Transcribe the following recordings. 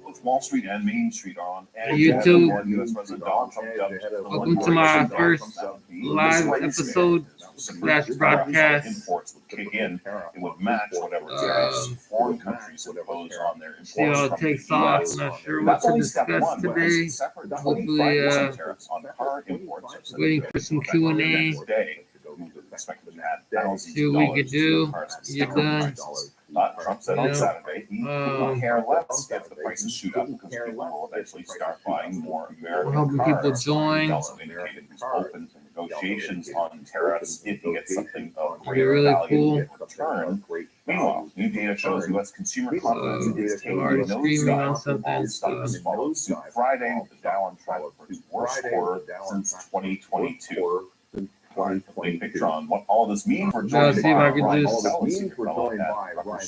both Wall Street and Main Street are on. And YouTube. U.S. President Donald Trump Welcome to my first live episode / broadcast. Imports would kick in and would match whatever tariffs foreign countries impose on their imports. See how it takes off. Not sure what to discuss today. Hopefully, waiting for some Q&A. See what we could do. Get done. Trump said on Saturday, he don't care less if the prices shoot up because people will eventually start buying more American We're hoping cars. people join. He also indicated he's open to negotiations on tariffs if he gets something of It'd be greater really value cool. in return. Meanwhile, new data shows U.S. consumer confidence is taking already a screaming on nosedive. something, Stocks followed suit Friday, the Dow on track for its worst quarter since 2022. Big picture on what all of this means. We're joined see if I can by just Rutgers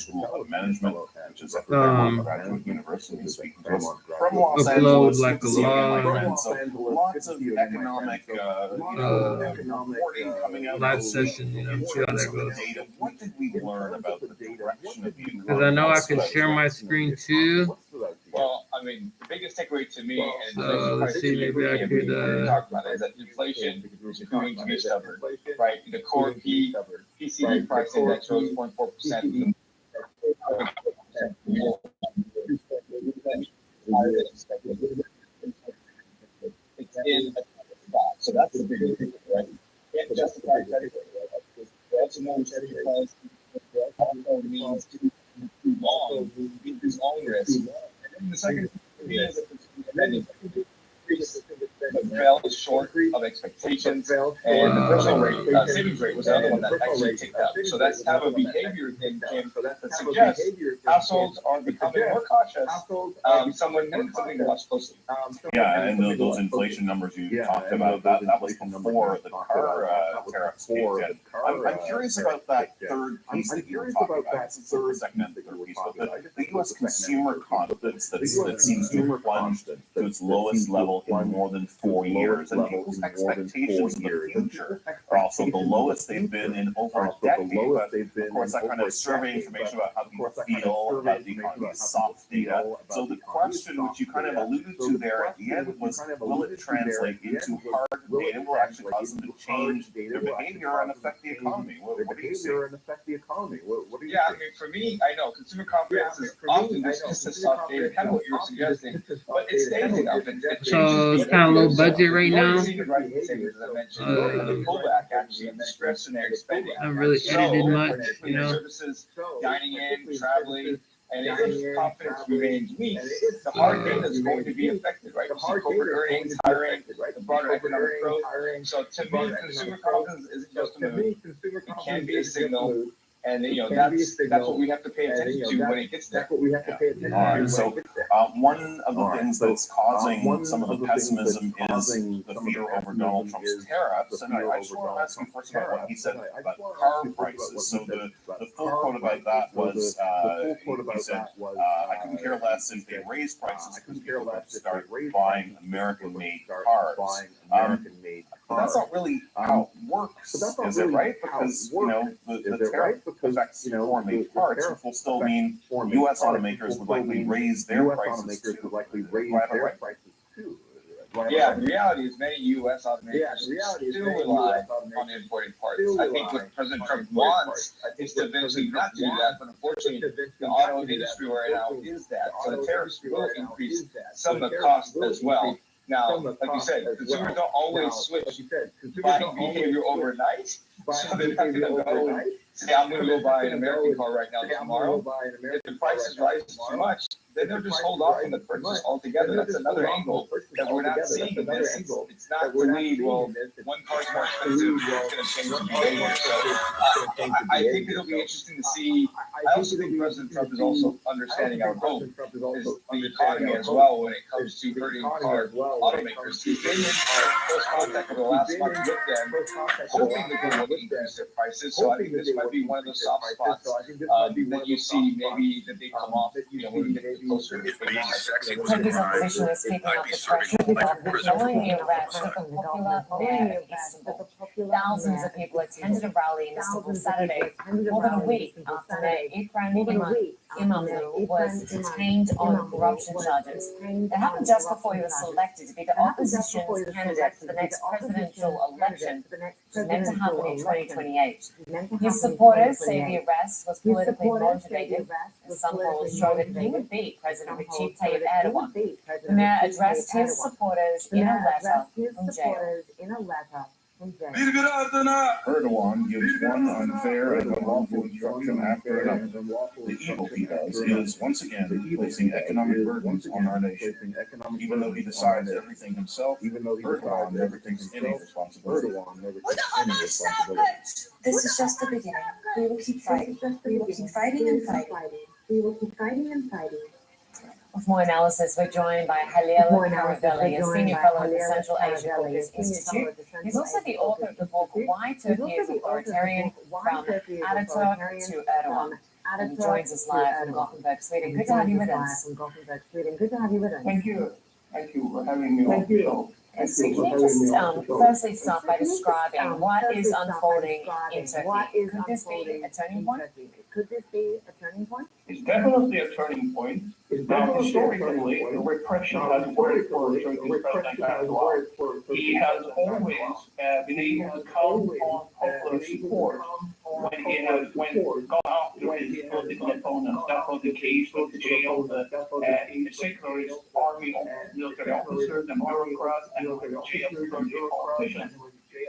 School of Management, which is a graduate university speaking to us from Los upload Angeles. like Good a to see you again, my lot. friend. So lots of economic reporting coming out. Live session, see how that goes. Data. What did we learn about the direction of the Because I know I can share my screen too. Well, I mean, the biggest takeaway to me, and So let's see, maybe I could talk about it, is that inflation is going to be stubborn, right? The core PCE price index rose 0.4%. It's in a spot, so that's the biggest thing, right? Can't justify credit, right? Also known as because also means too long, too long risk. And the second thing is that the fell short of expectations, and the personal rate, savings rate was another one that actually ticked up. So that's kind of a behavior thing, Kim, that suggests households are becoming more cautious. Something to watch closely. Yeah, and those inflation numbers you talked about, that was before the car tariffs came in. I'm curious about that third piece that you were talking about. It's the second and third piece, but the U.S. consumer confidence that seems to have plunged to its lowest level in more than 4 years, and people's expectations of the future are also the lowest they've been in over a decade. But of course, that kind of survey information about how people feel about the economy is soft data. So the question, which you kind of alluded to there at the end, was will it translate into hard data will actually cause them to change their behavior and affect the economy? What do you see? Yeah, I mean, for me, I know consumer confidence is often dismissed as soft data, kind of what you were suggesting, but it's stable enough. So it's kind of low budget right now. The pullback actually discretionary spending. I haven't really edited much, Services, dining in, traveling, and if confidence remains weak, the hard data is going to be affected, right? You see corporate earnings, hiring, the broader economic growth. So to me, consumer confidence isn't just a mood. It can be a signal. And that's what we have to pay attention to when it gets there. All right. So one of the things that's causing some of the pessimism is the fear over Donald Trump's tariffs. And I just want to ask you first about what he said about car prices. So the full quote about that was he said, I couldn't care less if they raise prices because people would start buying American-made cars. But that's not really how it works, is it, right? Because, the tariff affects foreign-made parts, which will still mean U.S. automakers would likely raise their prices too. Yeah, the reality is many U.S. automakers still rely on imported parts. I think what President Trump wants is to eventually not do that, but unfortunately, the auto industry right now is that. So the tariffs will increase some of the cost as well. Now, like you said, consumers don't always switch buying behavior overnight, so they're not going to go say, I'm going to go buy an American car right now tomorrow. If the prices rise too much, then they'll just hold off on the purchase altogether. That's another angle that we're not seeing in this. It's not to lead, well, one car's more expensive, it's going to change the behavior. So I think it'll be interesting to see. I also think President Trump is also understanding our hope is the economy as well when it comes to hurting car automakers. He's been in close contact over the last month with them, hoping that they will increase their prices. So I think this might be one of those soft spots that you see maybe that they come off, when we get closer to Turkey's opposition is keeping up the pressure without withdrawing the arrest of the popular mayor of Istanbul. Thousands of people attended a rally in Istanbul Saturday, more than a week after Mayor Ekrem İmamoğlu Imamu was detained on corruption charges. It happened just before he was selected to be the opposition's candidate for the next presidential election, which is meant to happen in 2028. His supporters say the arrest was politically motivated, and some polls show that he would beat President Recep Tayyip Erdogan. The mayor addressed his supporters in a letter from jail. Erdogan gives one unfair and unlawful instruction after another. The evil he does is, once again, placing economic burdens on our nation. Even though he decides everything himself, Erdogan never takes any responsibility. This is just the beginning. We will keep fighting. We will keep fighting and fighting. We will keep fighting and fighting. With more analysis, we're joined by Halil Karavelli, a senior fellow at the Central Asia Caucasus Institute. He's also the author of the book Why Turkey is Authoritarian, From Ataturk to Erdogan. And he joins us live from Gothenburg, Sweden. Good to have you with us. Thank you. Thank you for having me on the show. So can you just firstly start by describing what is unfolding in Turkey? Could this be a turning point? It's definitely a turning point. Now, historically, the repression has worked for Turkey's President Erdogan. He has always been able to count on popular support when he has gone after his political opponents. That was the case with the jail, the secularist army military officers and bureaucrats, and jail Turkish politicians.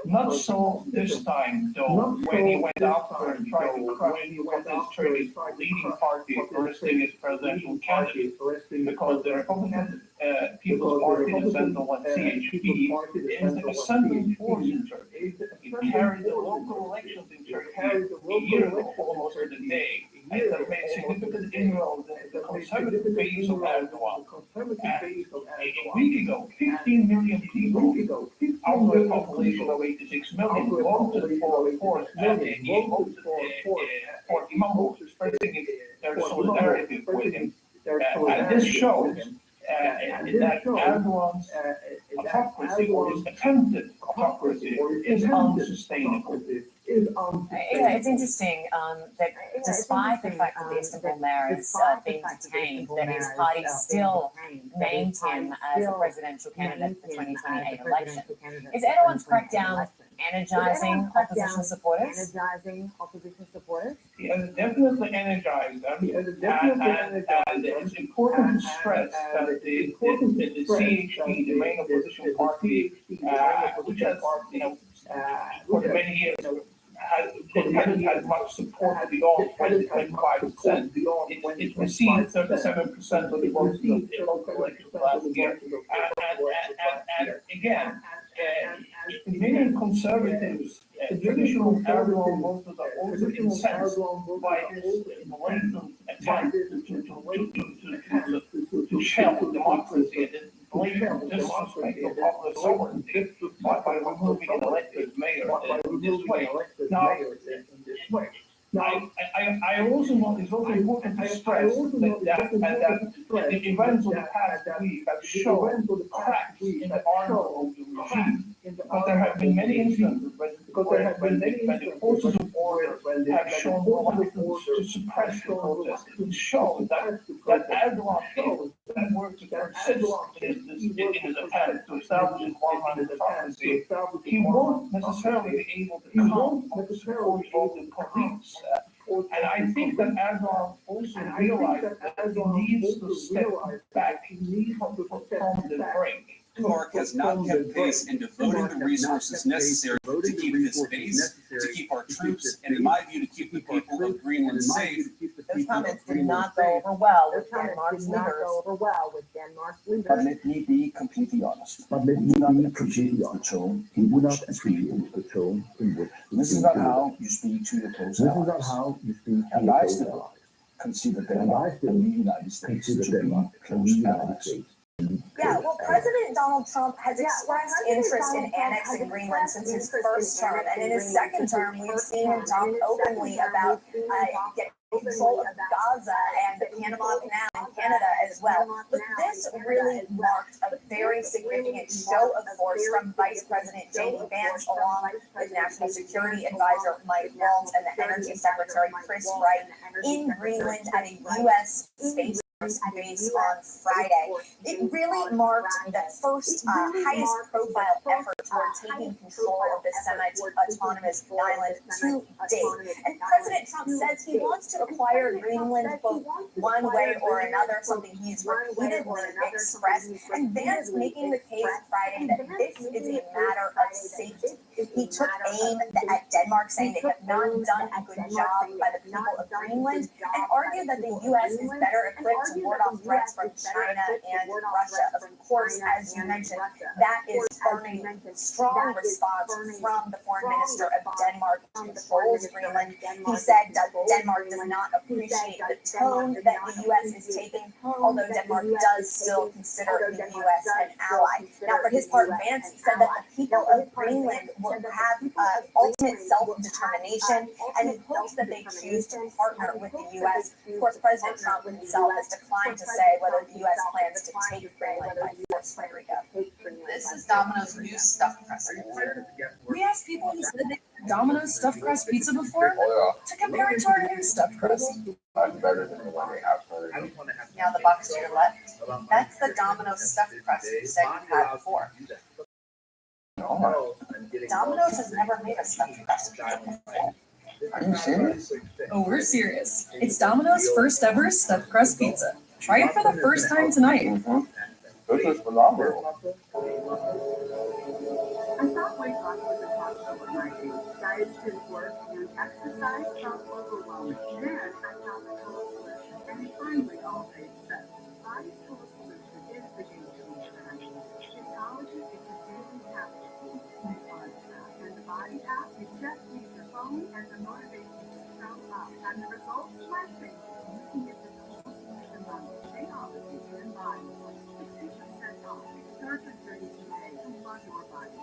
Not so this time, though, when he went after and tried to crush what is Turkey's leading party, arresting his presidential candidate, because the Republican People's Party, the Central and CHP, is the ascending force in Turkey. It carried the local elections in Turkey a year ago, almost to the day, and that made significant inroads in the conservative base of Erdogan. And a week ago, 15 million people, out of a population of 86 million, voted for Imam, expressing their solidarity with him. And this shows that Erdogan's autocracy, or his attempted autocracy, is unsustainable. Yeah, it's interesting that despite the fact that the Istanbul mayor is being detained, that his party still named him as a presidential candidate for the 2028 election. Is Erdogan's crackdown energizing opposition supporters? He has definitely energized them, and it's important to stress that the CHP, the main opposition party, which has, for many years, hasn't had much support beyond 20-25%. It received 37% of the votes of the local elections last year. And again, many conservatives, traditional Erdogan voters are also incensed by this blatant attempt to shell democracy and blatant disrespect of popular sovereignty by removing an elected mayor in this way. Now, I also know it's also important to stress that the events of the past week have shown cracks in the armor of the regime. Because there have been many instances when the forces of order have shown reluctance to suppress the protests. It shows that Erdogan feels that work to persist in his attempt to establish his one-handed autocracy. He won't necessarily be able to count on the support of the police. And I think that Erdogan also realized that he needs to step back from the brink. Denmark has not kept pace in devoting the resources necessary to keep this base, to keep our troops, and in my view, to keep the people of Greenland safe. Those comments did not go over well with Denmark's leaders. But let me be completely honest. He would not appreciate the tone in which you speak. This is not how you speak to your close allies. And I still consider Denmark and the United States to be close allies. Yeah, well, President Donald Trump has expressed interest in annexing Greenland since his first term, and in his second term, we've seen him talk openly about getting control of Gaza and the Panama Canal and Canada as well. But this really marked a very significant show of force from Vice President J.D. Vance, along with National Security Advisor Mike Waltz and the Energy Secretary Chris Wright in Greenland at a U.S. space base on Friday. It really marked the first highest profile effort toward taking control of this semi-autonomous island to date. And President Trump says he wants to acquire Greenland both one way or another, something he's repeatedly expressed. And Vance making the case Friday that this is a matter of safety. He took aim at Denmark, saying they have not done a good job by the people of Greenland, and argued that the U.S. is better equipped to ward off threats from China and Russia. Of course, as you mentioned, that is earning strong response from the foreign minister of Denmark, who controls Greenland. He said that Denmark does not appreciate the tone that the U.S. is taking, although Denmark does still consider the U.S. an ally. Now, for his part, Vance said that the people of Greenland will have ultimate self-determination, and he hopes that they choose to partner with the U.S. Of course, President Trump himself has declined to say whether the U.S. plans to take Greenland by force. This is Domino's new stuffed crust. We asked people who said they had Domino's stuffed crust pizza before to compare it to our new stuffed crust. Better than the one they have for. Now the box to your left, that's the Domino's stuffed crust you said you had before. Domino's has never made a stuffed crust pizza before. Are you serious? Oh, we're serious. It's Domino's first ever stuffed crust pizza. Try it for the first time tonight. This is phenomenal. I thought weight loss was impossible in my age. Diet didn't work and exercise felt overwhelming. Then I found the total solution, and finally all made sense. Body's total solution is the game changer. Technology is the daily habit. And the body app, you just use your phone and the motivation to show up. And the results lasting. You can get the total solution bundle. They offer you and body. 60% off. Start the journey today and love your body.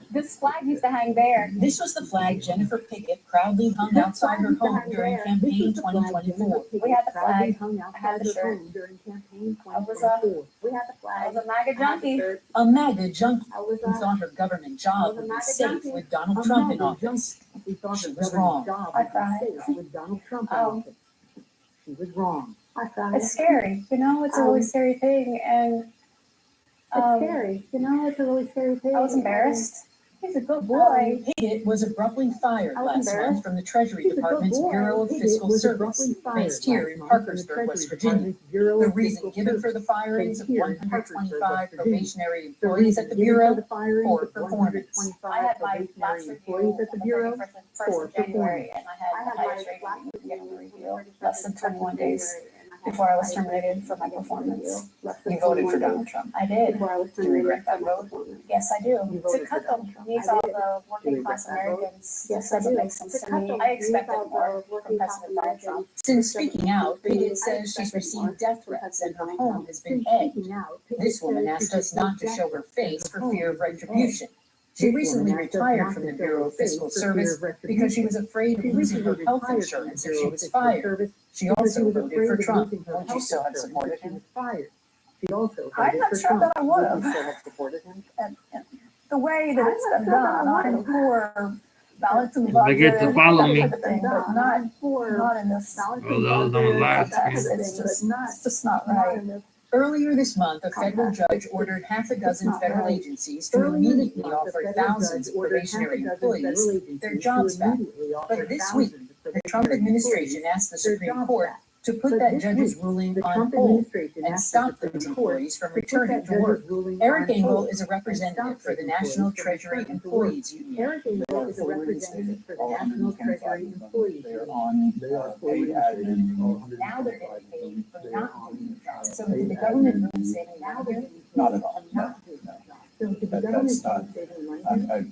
This flag used to hang there. This was the flag Jennifer Pickett proudly hung outside her home during campaign 2024. We had the flag. I had the shirt. during campaign I was a, We had the I flag. was a MAGA junkie. A MAGA junkie I was who thought her government job would be safe with Donald a Trump in MAGA office. We thought She the was government wrong. job I would be cried. safe with Donald Trump in Oh. office. She was wrong. I cried. It's scary, you know, it's a really scary thing, and It's scary. You know, it's a really scary thing. I was embarrassed. He's a good boy. Pickett was abruptly fired I was last embarrassed. month from the Treasury He's a good Department's boy. Bureau of Pickett Fiscal was Service, abruptly fired based here last in month from the Parkersburg, West Treasury Virginia. Department's Bureau The of reason Fiscal given for Service. the firings of Based here in Parkersburg, 125 West Virginia. probationary The employees reason at the given for Bureau the firings for of performance. 125 I had my probationary last employees review at the on Bureau the 31st for of January, and I I had had the highest my rating last you could get on the review, review less than 21 days and before I was terminated for my performance. You voted for Donald Trump. I did. Before I was Do you regret that vote? Yes, I do. You To voted cut for Donald them Trump. needs I all did. the working You class regret that vote? Americans. Yes, This I doesn't do. make sense To to cut me. them I expected needs all more the from working class President Donald Trump. Americans. Since speaking out, Pickett I says she's expected more received death from threats and her President home has been Since egged. speaking out, Pickett This woman says asked she us not to received show her death face threats for and fear her of home has been retribution. She This recently woman asked us retired not from to the show Bureau her of face Fiscal for fear Service of retribution. because she was afraid She of losing her recently health retired from the insurance if Bureau she of was Fiscal fired. Service She because also she was voted afraid for of Trump. losing her Would you health still have insurance supported if she him? was fired. She also I'm voted not for sure Trump. that I would Would have. you still have supported him? And the way that it's been done on poor ballots and Don't forget to follow me. that type of thing, but not in this. Oh, those on the live That's, stream. it's just not right. Earlier this month, a federal judge ordered half a dozen federal agencies to immediately offer thousands of probationary employees their jobs back. But this week, the Trump administration asked the Supreme Court to put that judge's ruling on hold and stop those employees from returning to work. Eric Engel is a representative for the National Treasury Employees Union. Eric Engel is a representative for the National Treasury Employees They're Union. on, paid admin. Now they're getting paid for not doing the job. So did the government really save any Now money? they're getting Not paid at all. for not doing the job. That's not, I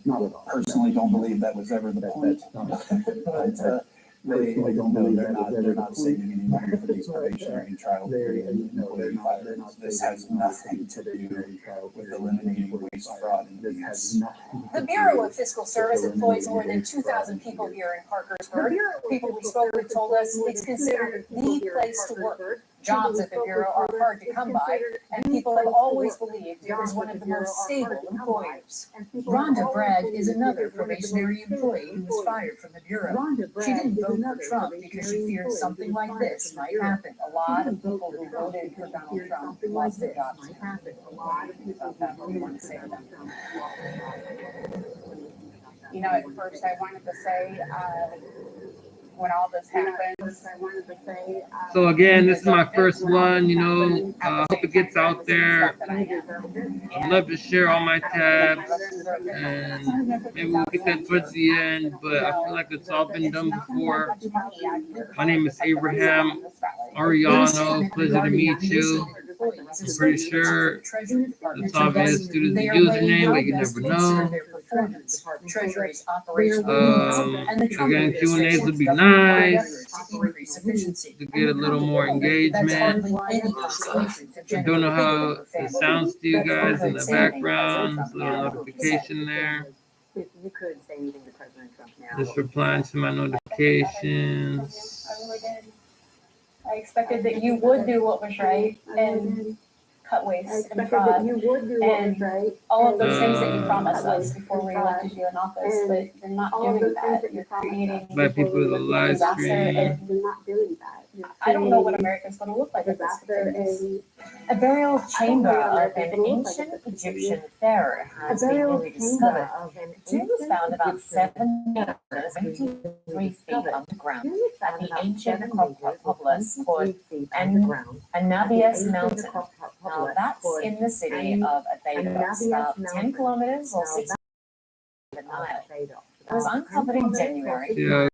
personally don't believe that was ever the point. But, they're not saving any money for these probationary and trial period employee firings. This has nothing to do with eliminating waste, fraud, and abuse. The Bureau of Fiscal Service employs more than 2,000 people here in Parkersburg. People we spoke with told us it's considered the place to work. Jobs at the Bureau are hard to come by, and people have always believed it was one of the most stable employers. Rhonda Bragg is another probationary employee who was fired from the Bureau. She didn't vote for Trump because she feared something like this might happen. A lot of people who voted for Donald Trump lost their jobs. What do you want to say to them? You know, at first I wanted to say, when all this happened, So again, this is my first one, you know, hope it gets out there. I'd love to share all my tabs, and maybe we'll get that towards the end, but I feel like it's all been done before. My name is Abraham Arellano, pleasure to meet you. I'm pretty sure it's obvious due to the username, but you never know. Again, Q&As would be nice to get a little more engagement. I don't know how it sounds to you guys in the background. There's a little notification there. You could say anything to President Trump now. Just replying to my notifications. I really did. I expected that you would do what was right and cut waste and fraud and all of those things that you promised us before we elected you in office, but you're not doing that. You're creating By people with a live disaster, stream. and You're not doing that. I don't know what America's going to look like if this continues. A burial chamber of an ancient Egyptian pharaoh has been rediscovered. The tomb was found about 7 meters, 23 feet underground at the ancient necropolis called Anabias Mountain. Now that's in the city of Abydos, about 10 kilometers or 6 the Nile. It was uncovered in January. Yeah,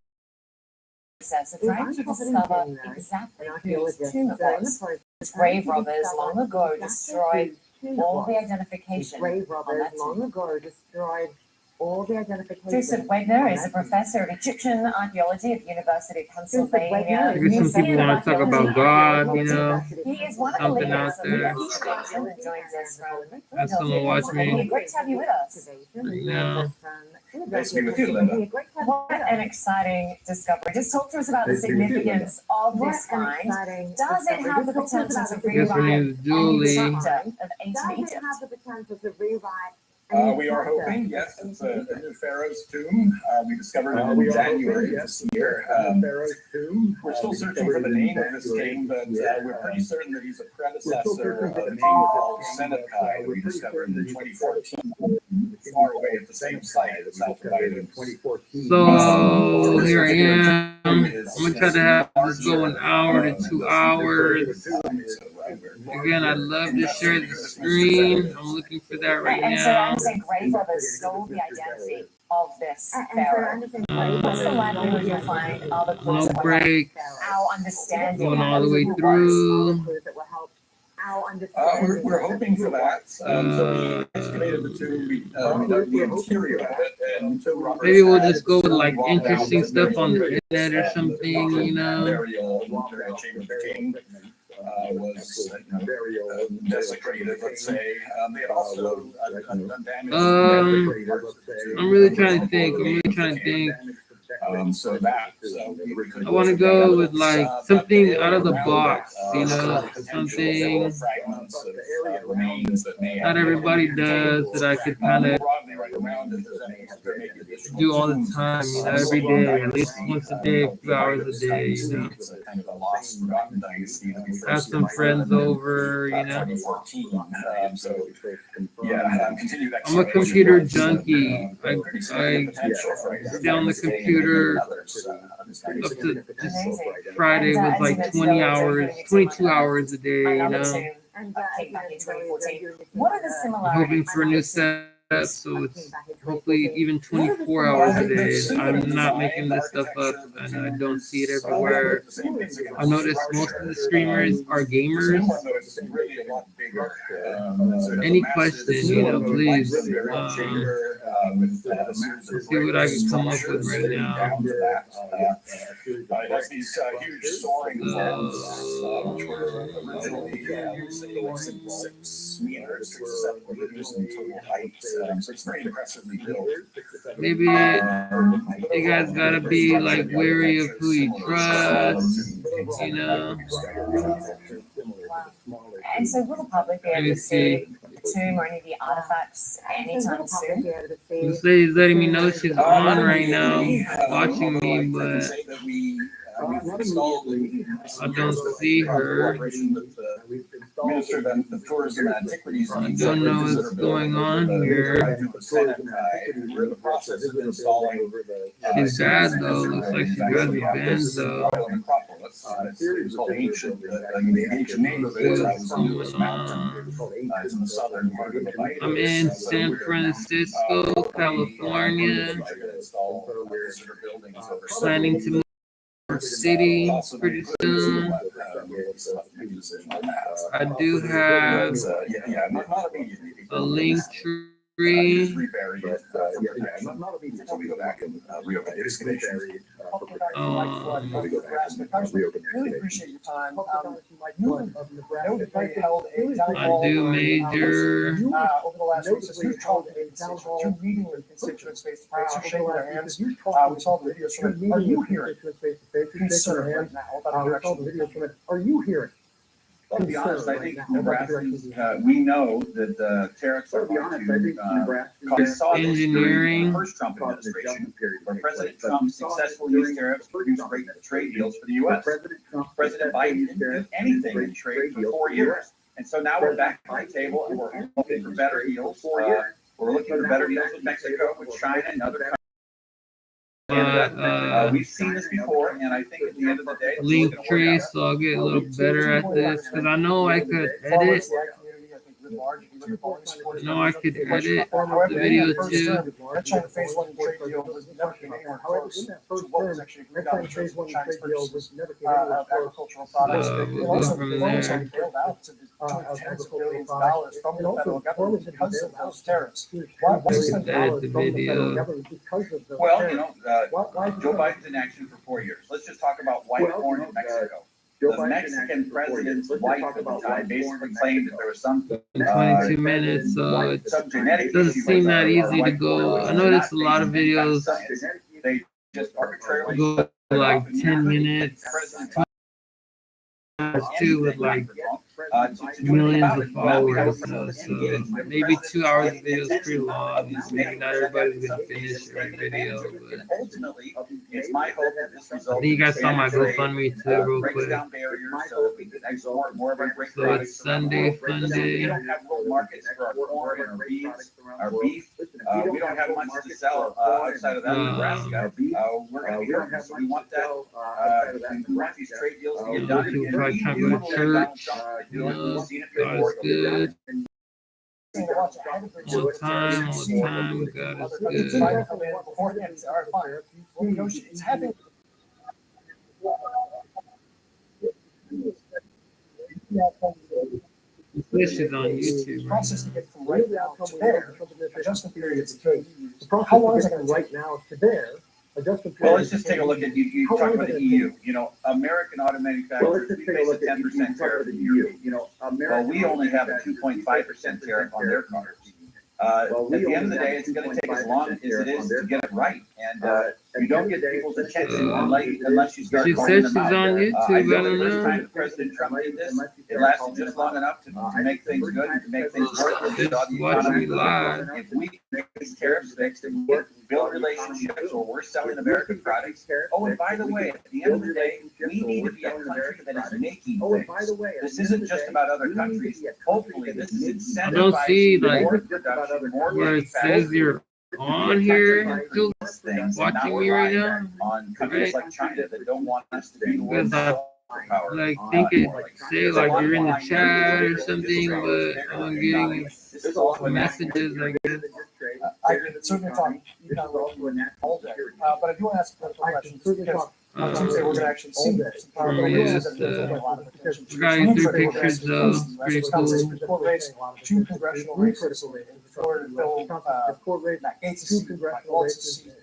Process of trying to discover exactly whose tomb it was. Grave robbers long ago destroyed all the identification on that tomb. Joseph Wagner is a professor of Egyptian archaeology at the University of Pennsylvania. maybe some people want to talk about God, you know. He is one of the Something leaders out of the there. Egyptian that joins us from Have someone watch me. Great to have you with us. Right now. Nice to be with you, Linda. What an exciting discovery. Just talk to us about the significance of this find. Does it have the potential to Guess her rewrite name is Julie. any chapter of ancient Egypt? We are hoping, yes, it's a new pharaoh's tomb. We discovered it in January this year. We're still searching for the name of this king, but we're pretty certain that he's a predecessor of a name called Seneca we discovered in 2014, far away at the same site at South Biden. So here I am. I'm gonna try to have this go an hour to 2 hours. Again, I'd love to share the screen. I'm looking for that right And so now. grave robbers stole the identity of this pharaoh. What's the likelihood you'll find other clues No that will break. help our understanding Going all the of way who it was? through. We're hoping for that. So we excavated the tomb, we dug the interior of it, and Maybe we'll just go with like interesting stuff on the internet or something, you know. Very old, the chamber of the king was desecrated, let's say. They had also done damage. I'm really trying to think. So that, I want to go with like something out of the box, you know, something not everybody does that I could kind of do all the time, you know, every day, at least once a day, a few hours a day, you know. Have some friends over, you know. I'm a computer junkie. I stay on the computer up to just Friday was like 20 hours, 22 hours a day, you know. Back in 2014. What are the I'm similarities? hoping for a new set so it's hopefully even 24 hours a day. I'm not making this stuff up, and I don't see it everywhere. I noticed most of the streamers are gamers. Any question, please. See what I can come up with right now. These huge soaring vaults, which were originally 6 meters, 6 to 7 meters in total height. So it's very impressively built. Maybe you guys gotta be like wary of who you trust, And so will the public be able to see the tomb or any of the artifacts anytime soon? This lady's letting me know she's on right now, watching me, but I don't see her. Minister of Tourism and Antiquities. I don't know what's going on here. She's bad though. Looks like she's got the bands though. It's called ancient. The ancient name of it is in the southern part of the Bible. I'm in San Francisco, California. Planning to move to city pretty soon. I do have a link tree. We go back and reopen the excavation. Really appreciate your time. I do major. Over the last week, so you're meeting with constituents face to face, you're shaking their hands. We saw the videos from it. Are you hearing concern right now about the direction? Are you hearing? Well, to be honest, I think Nebraskans, we know that tariffs are going to engineering. The first Trump administration, where President Trump successfully used tariffs to produce great trade deals for the U.S. President Biden didn't do anything in trade for 4 years. And so now we're back on the table and we're looking for better deals. We're looking for better deals with Mexico, with China, and other countries. We've seen this before, and I think at the end of the day, Link tree, so I'll get a little better at this because I know I could edit. I know I could edit the video too. That China phase one trade deal was never came anywhere close to what was actually agreed on in terms of China's purchases of agricultural products. We'll It go also from bailed there. out to tens of billions of dollars from the federal government because of those tariffs. Why spend Edit the video. Well, Joe Biden's in action for 4 years. Let's just talk about white corn in Mexico. The Mexican president's wife at the time basically claimed that there was some 22 minutes, so it some genetic doesn't issue seem with that easy to white go. corn. I noticed a lot of videos They just arbitrarily go like 10 minutes, too, with like millions of followers. So maybe 2 hours of video is pretty long. Maybe not everybody's gonna finish every video, but ultimately, it's my hope that this I results. think you guys saw my GoFundMe too, real breaks quick. down barriers so that we can export more of our great So products. it's Sunday We Funday. don't have world markets for our corn and our beans, our beef. We don't have much to sell outside of that in Nebraska. We're gonna be hurting, so we want that. We want these trade deals to get done. People probably can't go to church. God is good. All the time, God is good. It's happening. This is on YouTube right Process to now. get from right now to there, adjustment periods take. How long is it going right now to there? Well, let's just take a look at, you talk about the EU, American auto manufacturers, we face a 10% tariff in Europe. Well, we only have a 2.5% tariff on their cars. At the end of the day, it's gonna take as long as it is to get it right, and you don't get people's attention unless you start. She calling said she's them out. on YouTube. I I know don't the first know. time President Trump did this, it lasted just long enough to make things good and to make things work. Just watch me live. If we get these tariffs fixed and we build relationships where we're selling American products. Oh, and by the way, at the end of the day, we need to be a country that is making things. This isn't just about other countries. Hopefully, this is incentivizing. I don't see like more production, more where it says you're on here, still watching me right now. on countries like China that don't want us to be the world Because power. Like think it say like you're in the chat or something, but I'm getting messages, I guess. I can certainly talk econ all day, but I do want to ask a political question because on Tuesday we're going to actually see some powerful races that are getting a lot of attention. Got three pictures though. Pretty cool. Court race, 2 congressional races, Florida Bill, Matt Gaetz' seat, Mike Waltz's seat.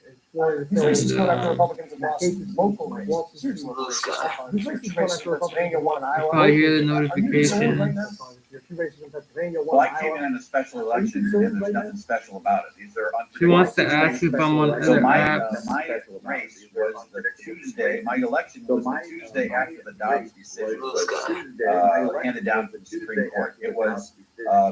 These races go after Republicans have lost local races, huge local races. These races go after Pennsylvania, one in Iowa. Probably hear the Are you concerned right notification. now? Well, I came in a special election and there's nothing special about it. These are She wants to ask if I'm on So other my apps. race was the Tuesday, my election was the Tuesday after the Dobbs decision was handed down to the Supreme Court. It was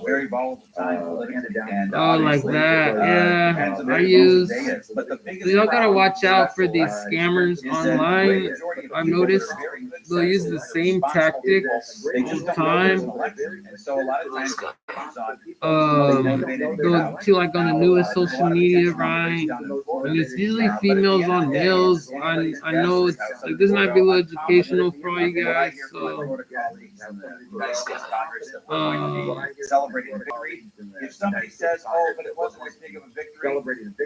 very volatile time politically, and Oh, like obviously, that. depends Yeah. on I who the use. day is. But the biggest So y'all gotta problem watch out for with these special scammers is that the online. great majority of I've people noticed are very good they'll use the citizens, same responsible tactic people. They just don't time. know there's an election. And so a lot of times it's on people. Go to like on the newest social media, right? And it's usually females on males. I know it's like this might be a little educational for all you guys. So Celebrating victory. If somebody says, "Oh, but it wasn't as big of a victory,"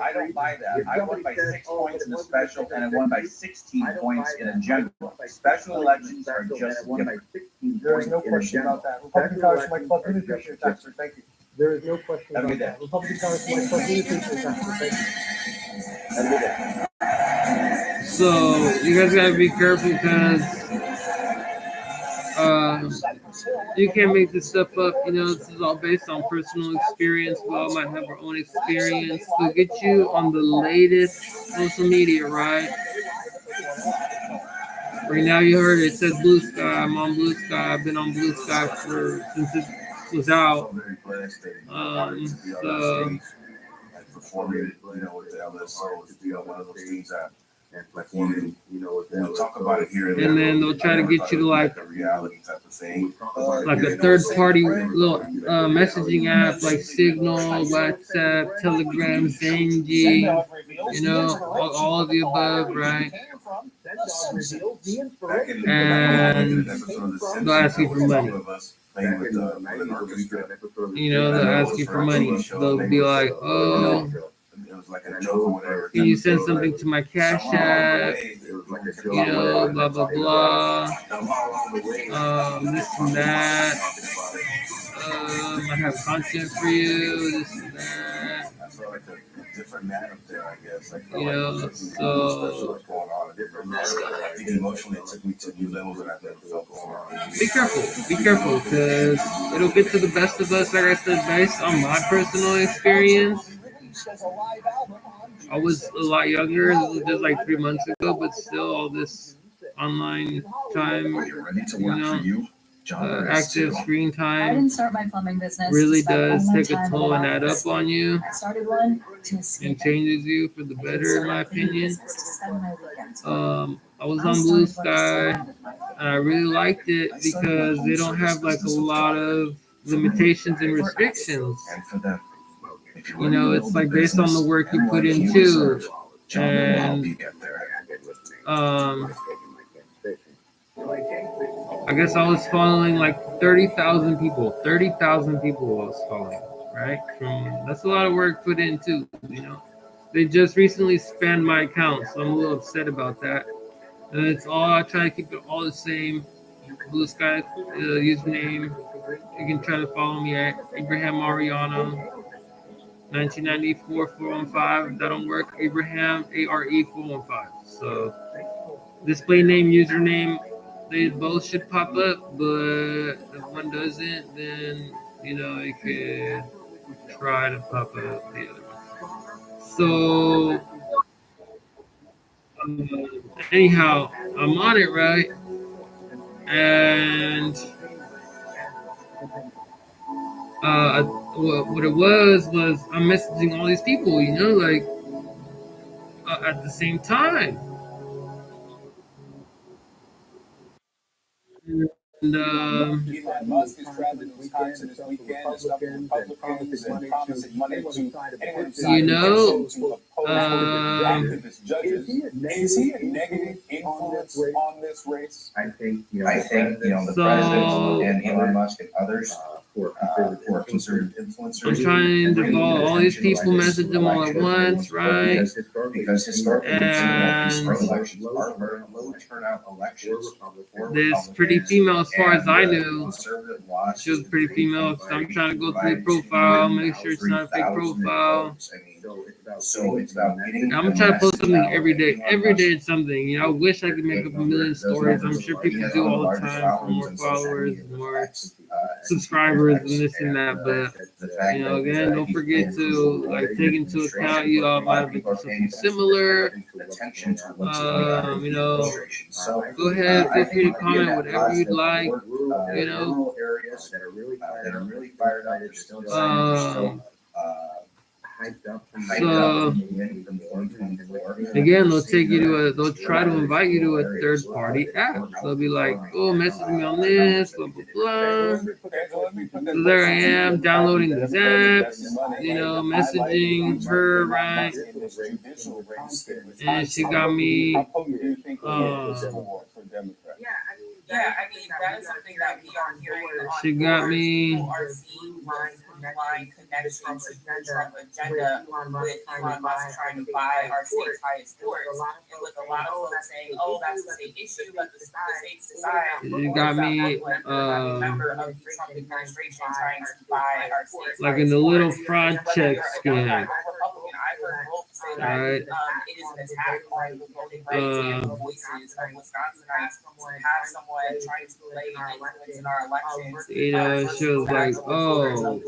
I don't buy that. I won by 6 points in the special, and I won by 16 points in a general. Special elections are just different. There is no question about that. Republican Congressman Mike Buck, really appreciate your time, sir. Thank you. There is no question Have a about good day. that. Republican Congressman Mike Buck, really appreciate your time. Thank you. Have a good day. So you guys gotta be careful because you can't make this stuff up. You know, this is all based on personal experience. We all might have our own experience. They'll get you on the latest social media, right? Right now, you heard it says Blue Sky. I'm on Blue Sky. I've been on Blue Sky since it was out. So Performing, you know, with the LSO to be one of those things that, like, when we'll talk about it here, and then they'll try to get you to like the reality type of thing, a third party little messaging app like Signal, WhatsApp, Telegram, Zengi, you know, all of the above, right? And they'll ask you for money. You know, they'll ask you for money. They'll be like, oh, can you send something to my Cash App? You know, blah, blah, blah. This and that. I have content for you, this and that. You know, so emotionally it took me to new levels that I've never felt before. be careful, because it'll get to the best of us, like I said, based on my personal experience. I was a lot younger, this was just like 3 months ago, but still all this online time, you know, active screen I time didn't start my plumbing business. really to spend does all my take a time toll in and add office. up on you I started one to and escape it. changes you for the better, in my opinion. To spend my weekends. I was on Blue Sky and I really liked it because they don't have like a lot of limitations and restrictions. You know, it's like based on the work you put into. And I guess I was following like 30,000 people. 30,000 people I was following, right? That's a lot of work put in too, you know. They just recently spanned my account, so I'm a little upset about that. And it's all, I try to keep it all the same. Blue Sky username. You can try to follow me at Abraham Arellano, 1994 415. That don't work. Abraham ARE 415. So display name, username, they both should pop up, but if one doesn't, then you know it could try to pop up the other one. So anyhow, I'm on it, right? And what it was I'm messaging all these people, you know, like at the same time. And Elon Musk is traveling to Wisconsin this weekend to stop Republicans and promising money to anyone inside you know, to oppose activist judges. Is he a negative influence on this race? I think, the president and Elon Musk and others or considered influencers. I'm trying to follow all these people, message them all at once, right? Because historically, And elections are very low turnout elections. this pretty female, as far as I knew, Conservative lost. she was pretty female. So I'm trying to go through the profile, make sure it's not a fake profile. So it's about getting. I'm trying to post something every day. Every day it's something. You know, I wish I could make up a million stories. I'm sure people do all the time for more followers, more subscribers, and this and that. But you know, again, don't forget to like take into account you all might have been through something similar. You know, go ahead, feel free to comment whatever you'd like. You know, that are really fired up. They're still so again, they'll try to invite you to a third party app. They'll be like, oh, message me on this, blah blah blah. So there I am downloading these apps, you know, messaging her, right? And she got me Yeah, I mean, that is something that we are hearing. She got me. People are seeing line connection to the Trump agenda with Elon Musk trying to buy our state's highest courts. And with a lot of folks saying, oh, that's a state issue, let the states decide. You got me Member of the Trump administration trying to buy our state's like in the little fraud check scam. Right. It is an attack on the voting rights and the voices of Wisconsinites to have someone trying to play influence in our elections. You know, she was like, oh.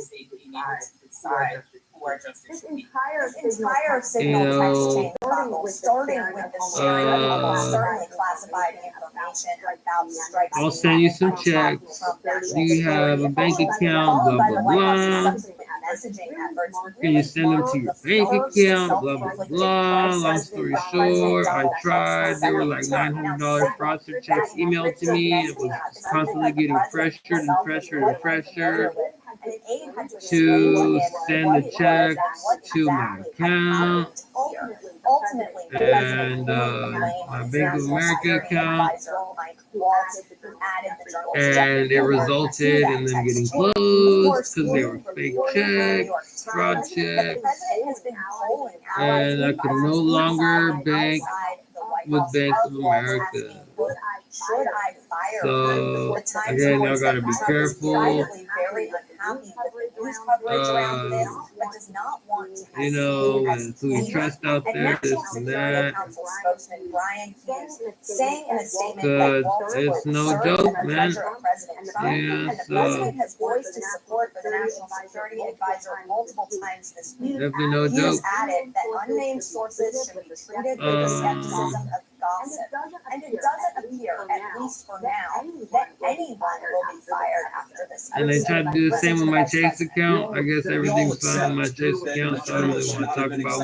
This entire signal text chain bubble, starting with the sharing of almost certainly classified information about strikes. I'll send you some checks. You have a bank account, blah blah blah. Can you send them to your bank account, blah blah blah. Long story short, I tried. They were like $900 fraudster checks emailed to me. It was constantly getting pressured and pressured and pressured to send the checks to my account and my Bank of America account, and it resulted in them getting closed because they were fake checks, fraud checks, and I could no longer bank with Bank of America. So again, y'all gotta be careful. You know, and who's trust out there, this and that. Because it's no joke, man. Yeah, so definitely no joke. Unnamed sources should be treated with the skepticism of gossip. And it doesn't appear, at least for now, that anyone will be fired after this. And they tried to do the same with my Chase account. I guess everything's fine on my Chase account, so I don't really want to talk about much.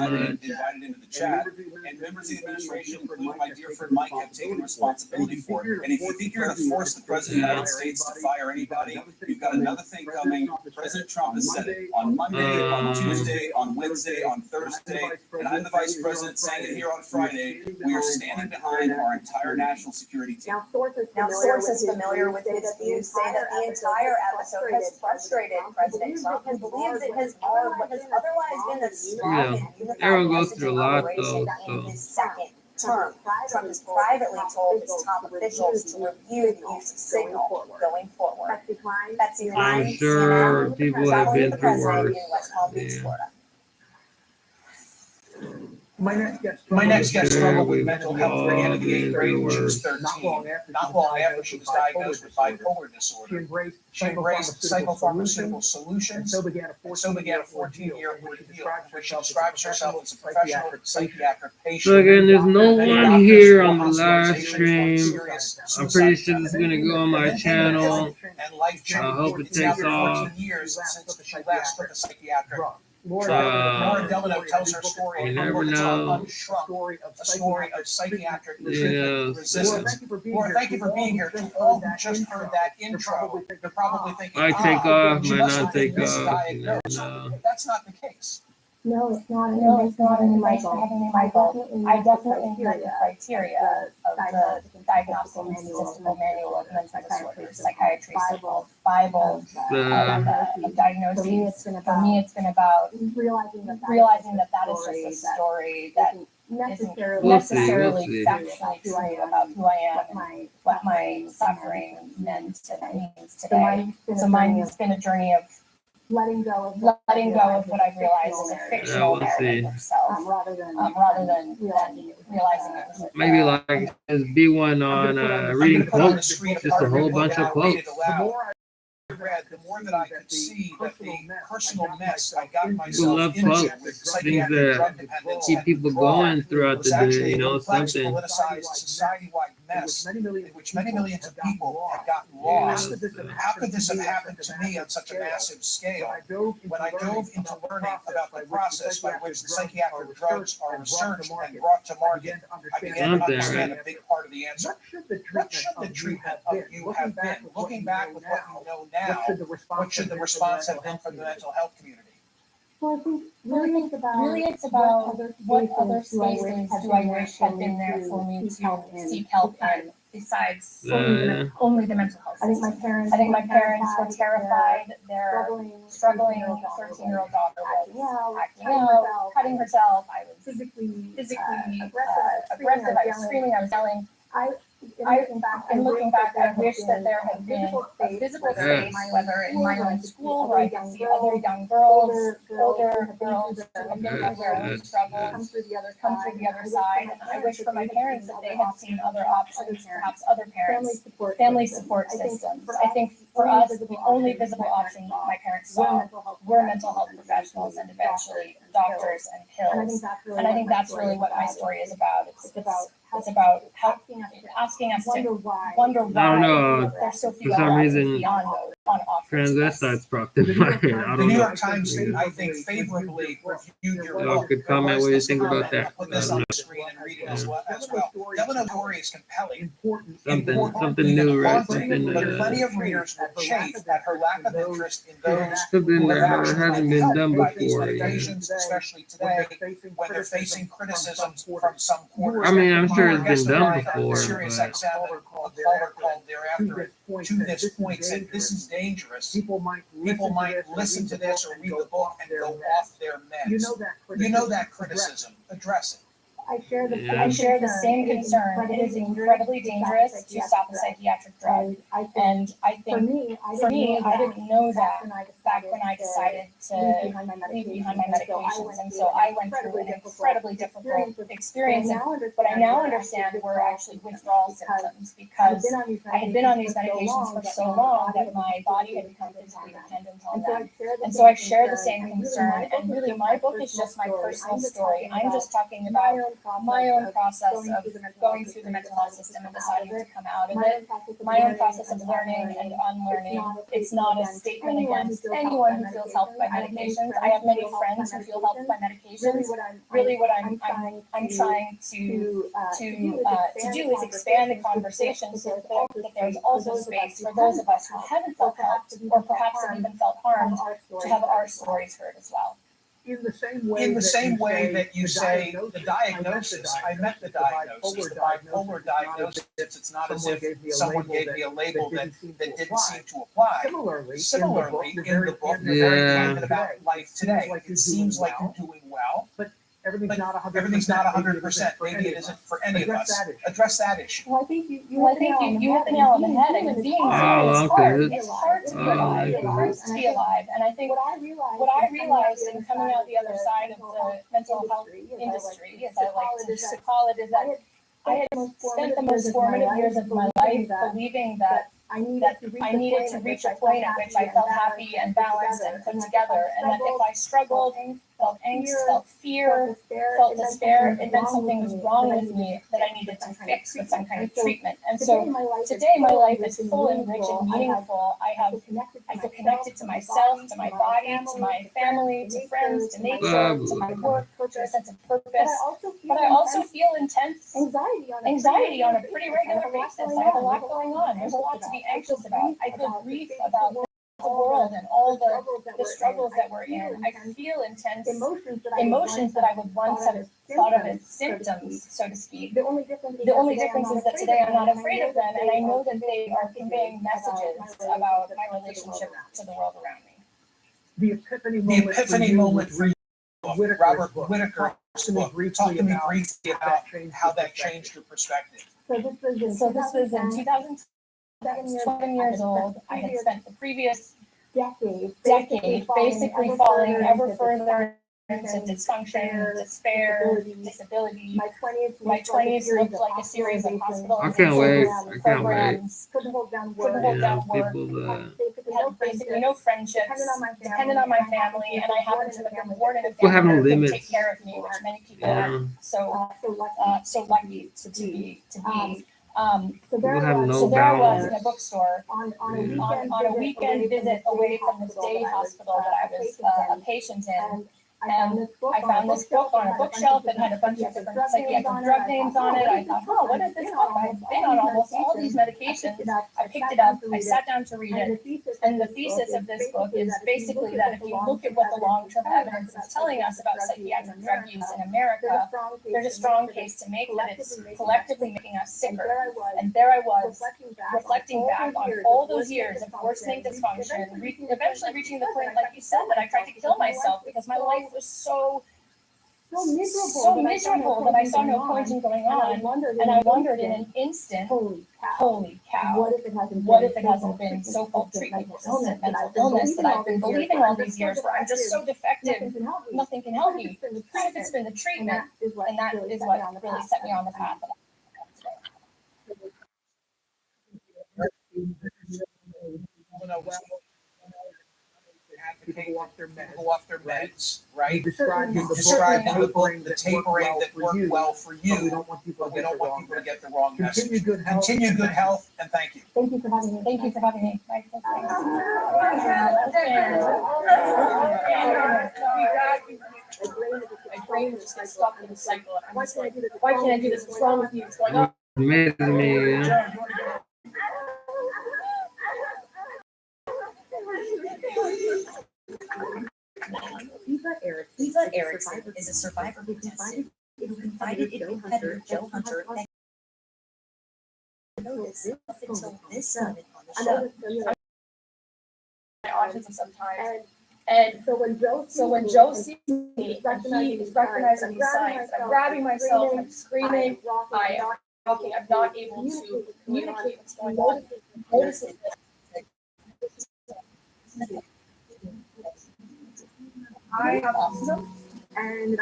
Invited into the chat, and members of the administration, including my dear friend Mike, have taken responsibility for it. And if you think you're going to force the president of the United States to fire anybody, you've got another thing coming. President Trump has said it on Monday, on Tuesday, on Wednesday, on Thursday, and I'm the vice president saying it here on Friday. We are standing behind our entire national security team. Now, sources familiar with his views say that the entire episode has frustrated President Trump, who believes it has marred what has otherwise been a strong and unified everyone goes through a lot, though. in his second term. Trump has privately told his top officials to review the use of Signal going forward. Betsy I'm Klein, sure CNN, people have been the through president worse. in West Palm Beach, Florida. My next guest struggled with mental health for the end of the 8th grade when she was 13. Not long after she was diagnosed with bipolar disorder, she embraced psychopharmaceutical solutions, and so began a 14-year ordeal, where she describes herself as a professional psychiatric patient. So again, there's no one here on the live stream. I'm pretty sure this is gonna go on my channel. I hope it takes off. Years since she last took a psychiatric. Laura Delano tells her story. You never know. A story of psychiatric resistance. Laura, thank you for being here. To all who just heard that intro, you're probably thinking, Might take off, she might must not have been take off. You never misdiagnosed. know. That's not the case. No, it's not an No, it's not an invite invite for for having me. having me, Michael. I definitely definitely met the criteria of the Diagnostic and Statistical Manual of Mental Disorders, Psychiatry, Bible of diagnoses. For me, it's been about realizing that that is just a story that isn't necessarily factually true about who I am and what my suffering means today. So mine's been a journey of letting go of what I realize is a fictional narrative of self, rather than realizing it was Maybe like just be one on reading quotes, just a whole bunch of quotes. The more I read, the more that I could see that the personal mess I got myself love into quotes, with things psychiatric that drug dependence keep and people withdrawal going throughout the was actually day, a complex, something. politicized, society-wide mess in which many millions of people had gotten lost. How could this have happened to me on such a massive scale? When I dove into learning about the process by which the psychiatric drugs are researched and brought to market, I began to understand a big part of the answer. What should the treatment of you have been? Looking back with what you know now, what should the response have been from the mental health community? Well, I think really it's about what other spaces do I wish had been there for me to seek help in besides only the mental health system. I think my parents were terrified. Their struggling 13-year-old daughter was acting out, cutting herself. I was physically aggressive. I was screaming. I was yelling. In looking back, I wish that there had been a physical space, whether in my own school, where I could see other young girls, older girls who have been through their own struggle, come through the other side. And I wish for my parents that they had seen other options, perhaps other parents, family support systems. I think for us, the only visible option my parents saw were mental health professionals and eventually doctors and pills. And I think that's really what my story is about. It's about asking us to wonder why I don't know. there's so few For some reason, beyond on offer. transvestites popped in my head. I The don't New know. York Times, I think, favorably reviewed your Y'all book. could comment what you think about that. Put this on the screen and read it as well. Delano's story is compelling, Something new, right? Something but plenty of readers will chafe at her lack of interest in those something who that have actually hasn't been been done by these before. Yeah. medications, especially today, when they're facing criticism from some quarters. I mean, I'm sure it's been done On before, Sirius but XM, a caller called thereafter to this point said, "This is dangerous. People might listen to this or read the book and go off their meds." You know that criticism. Address it. I share the same concern. It is incredibly dangerous to stop a psychiatric drug. And I think for me, I didn't know that back when I decided to leave behind my medications. And so I went through an incredibly difficult experience. And what I now understand were actually withdrawal symptoms because I had been on these medications for so long that my body had become physically dependent on them. And so I share the same concern. And really, my book is just my personal story. I'm just talking about my own process of going through the mental health system and deciding to come out of it, my own process of learning and unlearning. It's not a statement against anyone who feels helped by medications. I have many friends who feel helped by medications. Really, what I'm trying to do is expand the conversation so that there's also space for those of us who haven't felt helped or perhaps have even felt harmed to have our stories heard as well. In the same way that you say the diagnosis, I met the diagnosis, the bipolar diagnosis. It's not as if someone gave me a label that didn't seem to apply. Similarly, in the book, you're very candid about life today. It seems like you're doing well, but everything's not 100%. Maybe it isn't for any of us. Address that issue. Well, I think you hit the nail on the head. I mean, being human, it's hard to be alive. It hurts to be alive. And I think what I realized in coming out the other side of the mental health industry, as I like to call it, is that I had spent the most formative years of my life believing that I needed to reach a point at which I felt happy and balanced and put together, and that if I struggled, felt angst, felt fear, felt despair, it meant something was wrong with me that I needed to fix with some kind of treatment. And so today my life is full and rich and meaningful. I feel connected to myself, to my body, to my family, to friends, to nature, to my work, to a sense of purpose. But I also feel intense anxiety on a pretty regular basis. I have a lot going on. There's a lot to be anxious about. I feel grief about the world and all the struggles that we're in, I feel intense emotions that I would once have thought of as symptoms, so to speak. The only difference is that today I'm not afraid of them, and I know that they are conveying messages about my relationship to the world around me. The epiphany moment for you, Robert Whitaker, talk to me briefly about how that changed your perspective. So this was in 2000. I was 7 years old. I had spent the previous decade basically falling ever further into dysfunction, despair, disability. My 20s looked like a series of hospitalizations, programs, couldn't hold down work, had basically no friendships, depended on my family, and I happened to have been born in a family that could take care of me, which many people aren't so lucky to be. So there I was in a bookstore on a weekend visit away from this day hospital that I was a patient in. And I found this book on a bookshelf that had a bunch of different psychiatric drug names on it. I thought, oh, what is this book? I've been on almost all these medications. I picked it up, I sat down to read it. And the thesis of this book is basically that if you look at what the long-term evidence is telling us about psychiatric drug use in America, there's a strong case to make that it's collectively making us sicker. And there I was, reflecting back on all those years of worsening dysfunction, eventually reaching the point, like you said, that I tried to kill myself because my life was so miserable that I saw no point in going on, and I wondered in an instant, holy cow, what if it hasn't been so-called treatment-resistant mental illness that I've been believing all these years, where I'm just so defective, nothing can help me. What if it's been the treatment? And that is what really set me on the path. People off their meds, right? You described in the book the tapering that worked well for you, but we don't want people to get the wrong message. Continue good health, and thank you. Thank you for having me. Thank you for having me. My brain just gets stuck in a cycle. Why can't I do this? What's wrong with you? What's going on? Amazing me, yeah. Eva Erickson is a survivor contestant who confided in competitor Joe Hunter that notice up until this moment on the show. Autism sometimes. And so when Joe sees me, and he is recognizing these signs, I'm grabbing myself, I'm screaming, I am talking, I'm not able to communicate what's going on. Noticing I have autism, and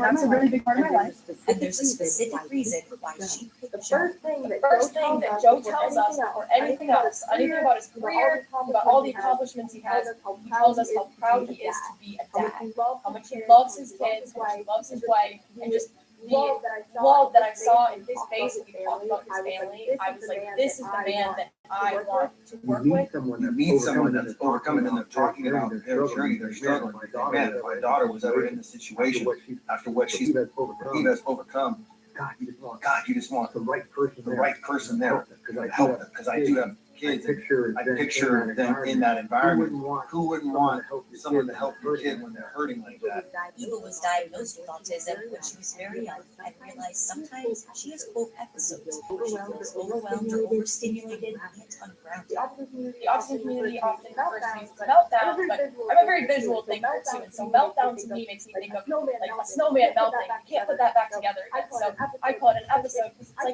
that's a really big part of my life. And there's a specific reason why she picked The first thing that Joe tells us, or anything else, anything about his career, about all the accomplishments he has, he tells us how proud he is to be a dad, how much he loves his kids, how much he loves his wife, and just the love that I saw in his face when he talked about his family. I was like, this is the man that I want to work with. You meet someone that's overcoming and they're talking about their journey, their struggle. Man, if my daughter was ever in this situation after what she's overcome, God, you just want the right person there to help them. Because I do have kids. I picture them in that environment. Who wouldn't want someone to help their kid when they're hurting like that? Eva was diagnosed with autism when she was very young and realized sometimes she has quote episodes where she feels overwhelmed or overstimulated and ungrounded. The autism community often refers to me as meltdown, but I'm a very visual thinker too, and so meltdown to me makes me think of like a snowman melting. You can't put that back together again. So I call it an episode because it's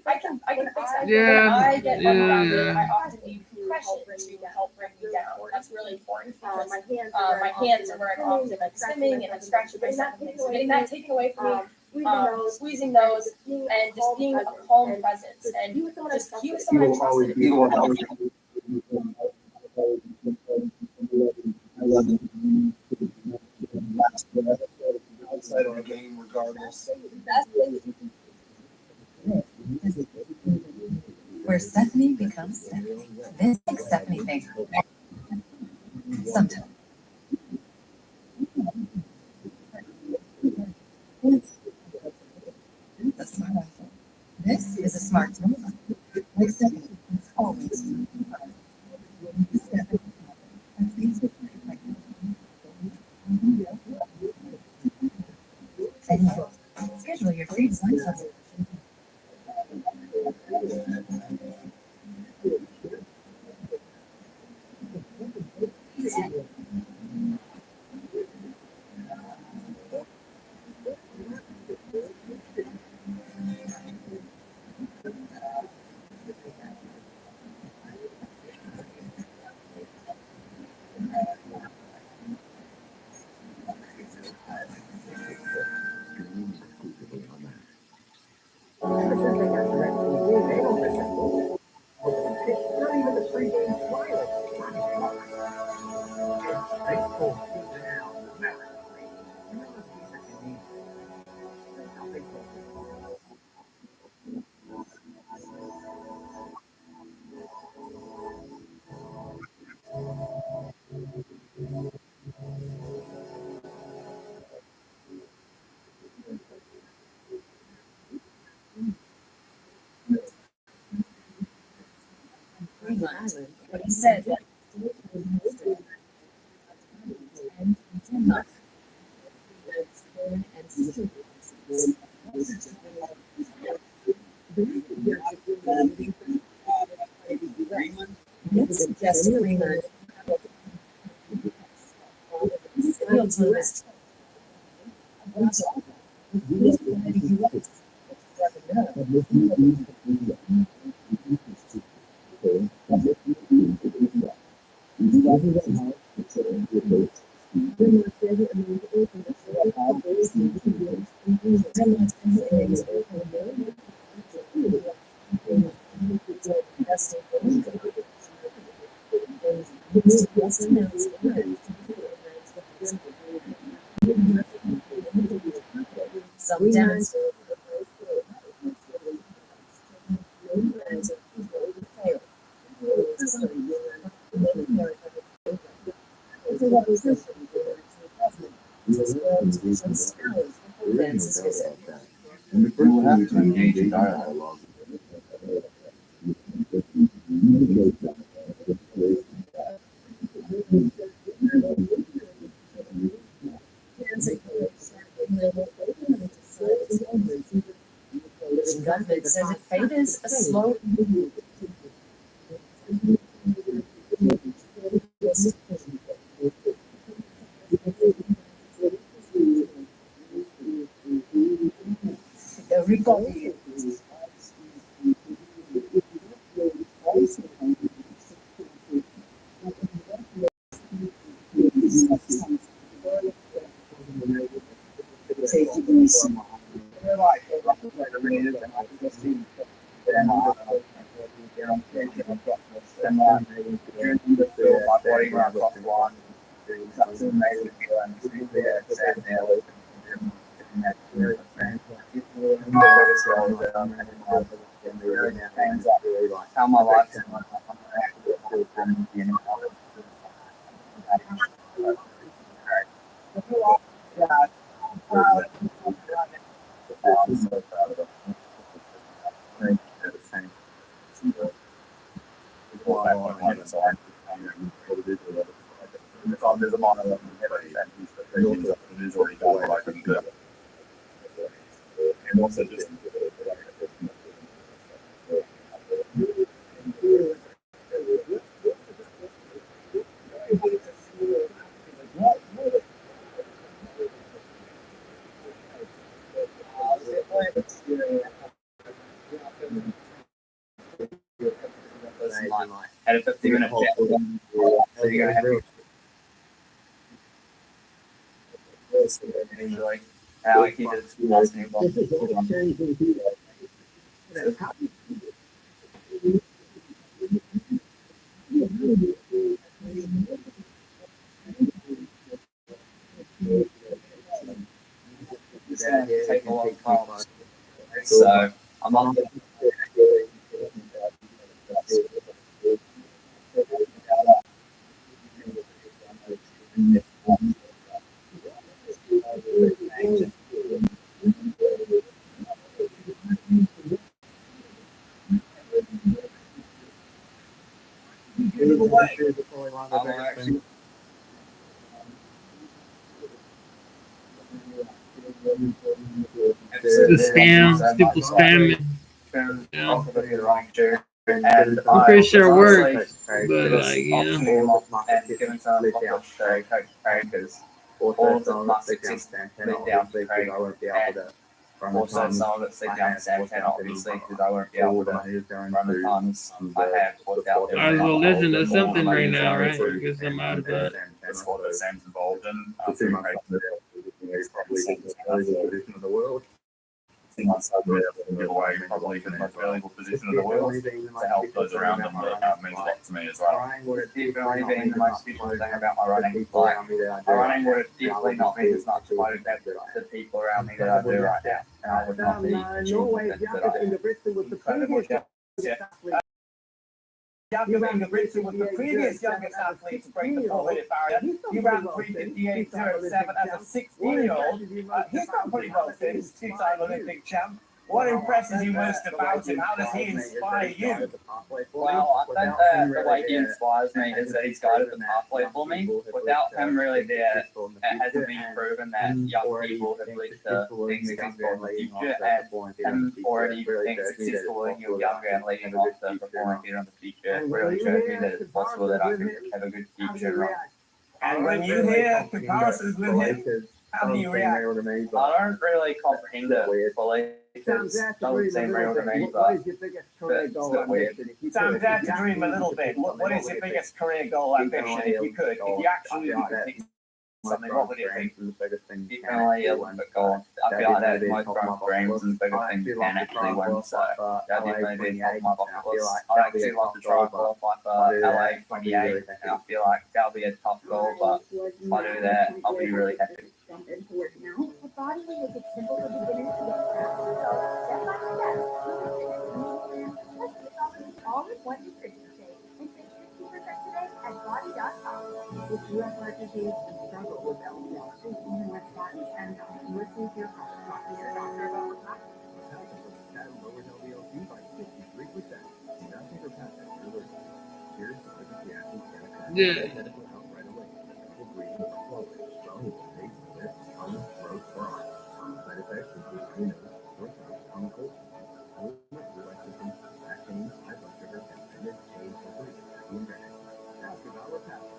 like I can fix that. Yeah, When I get ungrounded, yeah. I often need compression to help bring me down. That's really important because my hands are where I'm often like swimming and I'm scratching myself and things. So getting that taken away from me, squeezing those, and just being a calm presence, and just he was someone I trusted. Outside of the game, regardless. Where Stephanie becomes Stephanie. This makes Stephanie think. Sometimes. A smart. This is a smart tool. Like Stephanie. Always. Stephanie. And schedule your free design consultation. What he said. Greenland? Yes, just Greenland. Fields list. Some demonstrate. We will have to engage in dialogue. The government says it favors a slow. The recovery. How my life had a 50-minute chat with him. So you're gonna have to enjoy how I keep it small. Take a lot of problems. So I'm on the The spam, stupid spam. And I'm pretty sure it honestly, works, but like, you know. auctioning them off and giving some of because all of the plastics is laid down to Craig, and also some of it's laid down to Santana, obviously, because I won't be able to run the tons I have without them. Might as well listen to something right now, right? Because I'm out of it. That's what the Sam's involved in. Position of the world. Give away probably the most valuable position in the world to help those around them. That means a lot to me as well. Definitely being the most special thing about my running. Like, my running would definitely not mean as much if I didn't have the people around me that I do right now. And I would not be achieving the things that I have. Younger Richard was the previous youngest athlete to break the 4-minute barrier. He ran 3:58.07 as a 16-year-old. He's done pretty well since, two-time Olympic champ. What impresses you most about him? How does he inspire you? Well, I think the way he inspires me is that he's guided the pathway for me. Without him really there, it hasn't been proven that young people have led to being successful in the future, and him already being successful when you're younger and leading on to performing better in the future really shows me that it's possible that I can have a good future run. And when you hear comparisons with him, how do you react? I don't really comprehend it fully. It doesn't seem real to me, but it's a bit weird. Sam, dare to dream a little bit. What is your biggest career goal ambition, if you could? If you actually could pick something, what would it be? Definitely a Olympic goal. I feel like that's most grown dreams and bigger things you can actually win, so that definitely be top of my bucket list. I'd actually love to try and qualify for LA 28, and I feel like that'll be a tough goal, but if I do that, I'll be really happy. All in one nutrition shake and save 50% today at body.com. If you have heart disease and struggle with LDL, even with statins and listen to your heart, talk to your doctor about what's happening. That lowered LDL-C by 53%. Nothing for Patrick. Here's the athletes that occur. Yeah. Medical help right away. Medical breathing for flowing. Strong with face, lips, tongue, throat, or eyes. Side effects include skin nose, sore throat, tongue cold. Blue light system, back pain, high blood sugar, and tendon pain complete. Being better. That's the power of power.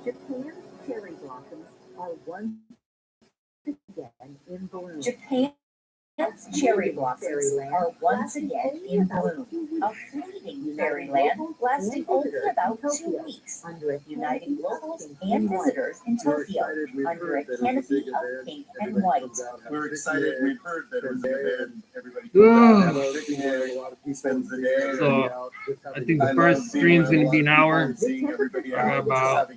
Japan's cherry blossoms are once again in bloom. Japan's cherry blossoms are once again in bloom. A fleeting fairyland lasting only about 2 weeks, uniting locals and visitors in Tokyo under a canopy of pink and white. We're excited. We've heard that it was good. Everybody spends the day. So I think the first stream's gonna be an hour. I got about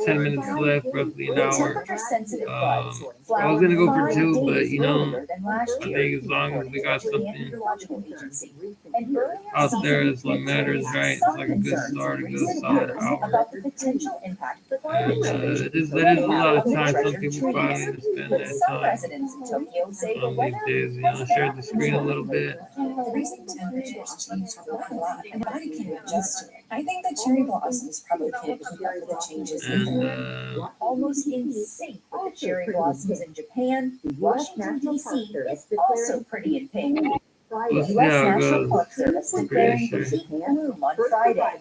10 minutes left, roughly an hour. Temperature-sensitive I buds was gonna go for 2, 5 but days you know, earlier than last I year, think as long as we got according to the something Meteorological Agency. And earlier out there season is what matters, right? It's some like a good concerns start, a in good recent solid years hour. about the potential impact of climate And change. it is a lot of time some people probably need to spend But that some time residents in Tokyo say the on these weather days, you know, share the screen a little bit. Recent temperatures change quite a lot, and the body can adjust to it. I think that cherry blossoms probably can keep up with the changes in the And almost in sync with the cherry blossoms in Japan. Washington, D.C. is also pretty in pink. we'll The see how U.S. it National goes. Park Service I'm declaring pretty sure. peak bloom on Friday.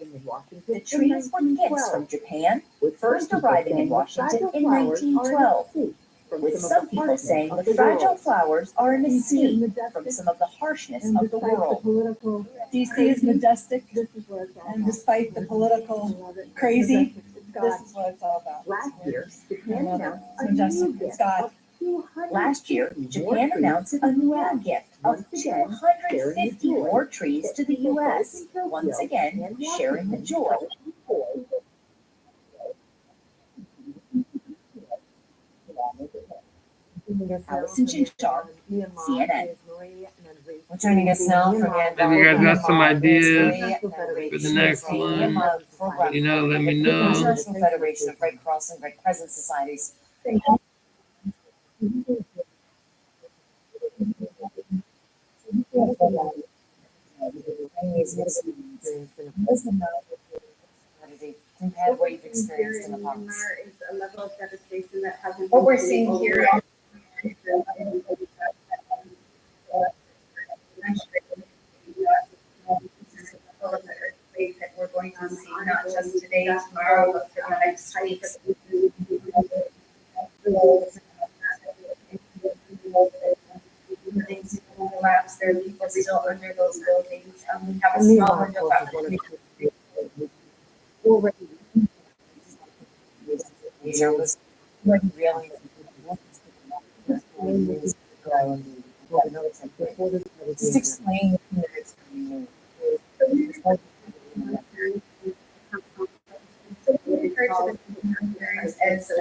The trees were gifts from Japan, first arriving in Washington in 1912, with some people saying the fragile flowers are an escape from some of the harshness of the world. DC is majestic, and despite the political crazy, this is what it's all about. Last year, I Japan love it. announced It's majestic. It's God. Last year, Japan announced a new gift of 250 more trees to the U.S., once again sharing the joy. Allison Chinchar, CNN. We're joining us now from Maybe you guys got some ideas for the next one. You know, let me know. International Federation of Red Cross and Red Crescent Societies. Compared to what you've experienced in the past. What we're seeing here that we're going to see not just today, tomorrow, but for the next weeks. Buildings collapse. There are people still under those buildings. We have a small window of opportunity. Just explain. As a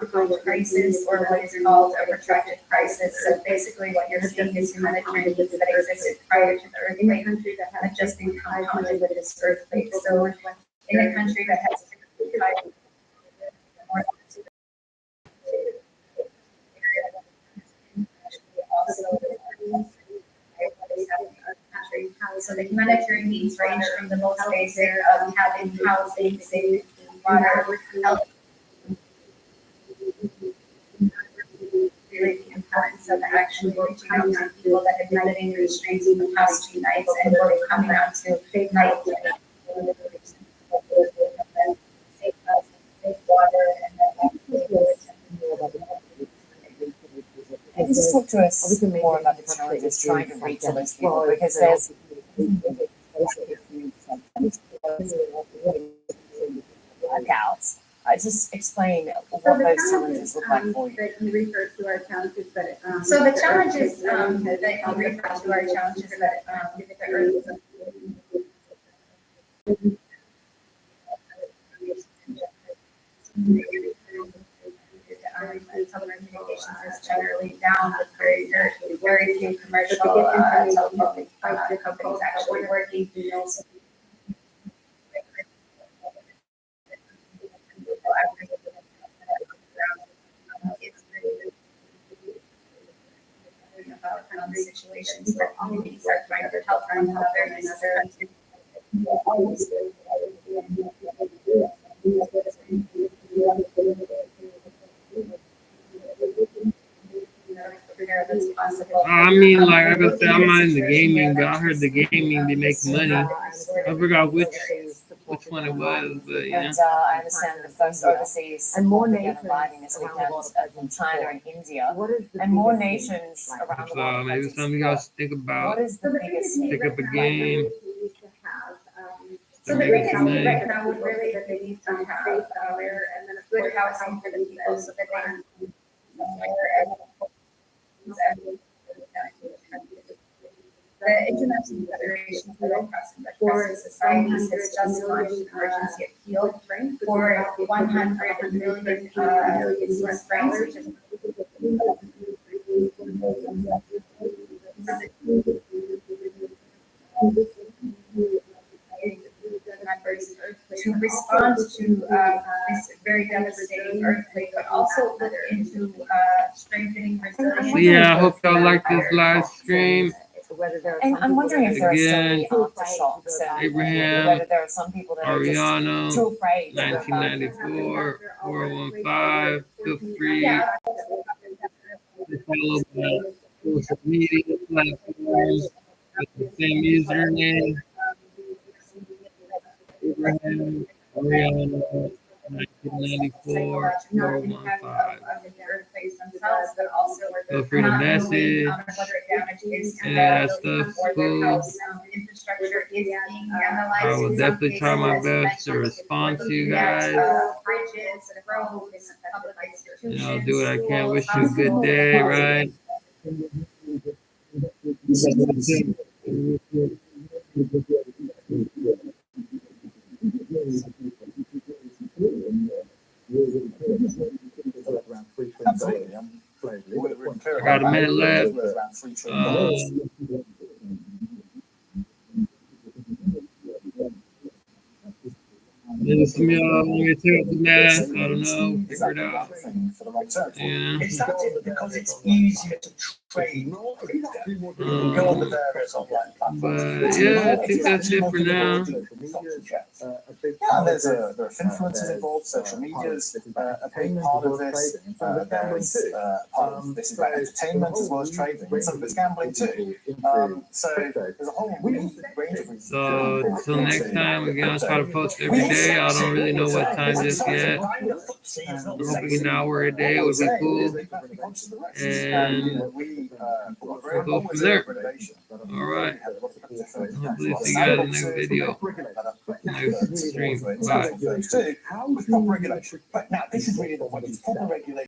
complicated crisis or what is called a protracted crisis. So basically what you're seeing is humanitarian needs that existed prior to the earthquake have just been compounded with this earthquake. So in a country that has so the humanitarian needs range from the most basic of having housing, safety, water, health. Really the importance of actually reaching out to people that have been living through streets in the past 2 nights and we're coming out to night safe water And just talk to us more about the challenges trying to reach all those people because there's workouts. Just explain what those challenges look like for you. That you refer to our challenges, but so the challenges that you refer to are challenges that the earth telecommunications is generally down with very few commercial telephone companies actually working. About situations where communities are trying to help them help their country. I mean, like I said, I'm not in the gaming, but I heard the gaming they make money. I forgot which one it was, but yeah. And I understand the first overseas and more nations arriving this weekend from China and India, and more nations around the world. So maybe something you guys think about. What is the biggest pick up a game? So the biggest need right now would really that they need to have good housing for the people so that they the International Federation of Red Cross and Red Crescent Societies has just launched an emergency appeal for 100 million US francs, which is to respond to this very devastating earthquake, but also look into strengthening resilience. Yeah, I hope y'all like this live stream. And I'm wondering if there are still any Again, aftershocks, Abraham, whether there are some people that are just Arellano, too afraid. 1994, 415. Feel free to follow my social media platforms with the same username. Abraham, Arellano, 1994, 415. database themselves, but also Feel free to not knowing message. whether damage is Yeah, that stuff's or their cool. house infrastructure is being analyzed. I will definitely try my best to respond to you guys. Bridges, roads, public institutions. You know, do what I can. Wish you a good day, right? Absolutely. I got a minute left. Maybe some of y'all want me to tear up the mask. I don't know. Figure it out. Yeah. It's that because it's easier to train. Go on the various online platforms. But yeah, I think that's it for now. And there are influencers involved, social media is a big part of this. There's part of this is about entertainment as well as trading, and some of it's gambling too. So there's a whole range of reasons. So until next time, again, I'll try to post every day. I don't really know what time just yet. I'm hoping an hour a day would be cool. And we'll go from there. All right. Hopefully see you guys in the next video. Next stream. Bye. With proper regulation. But now this is really the point. It's proper regulation.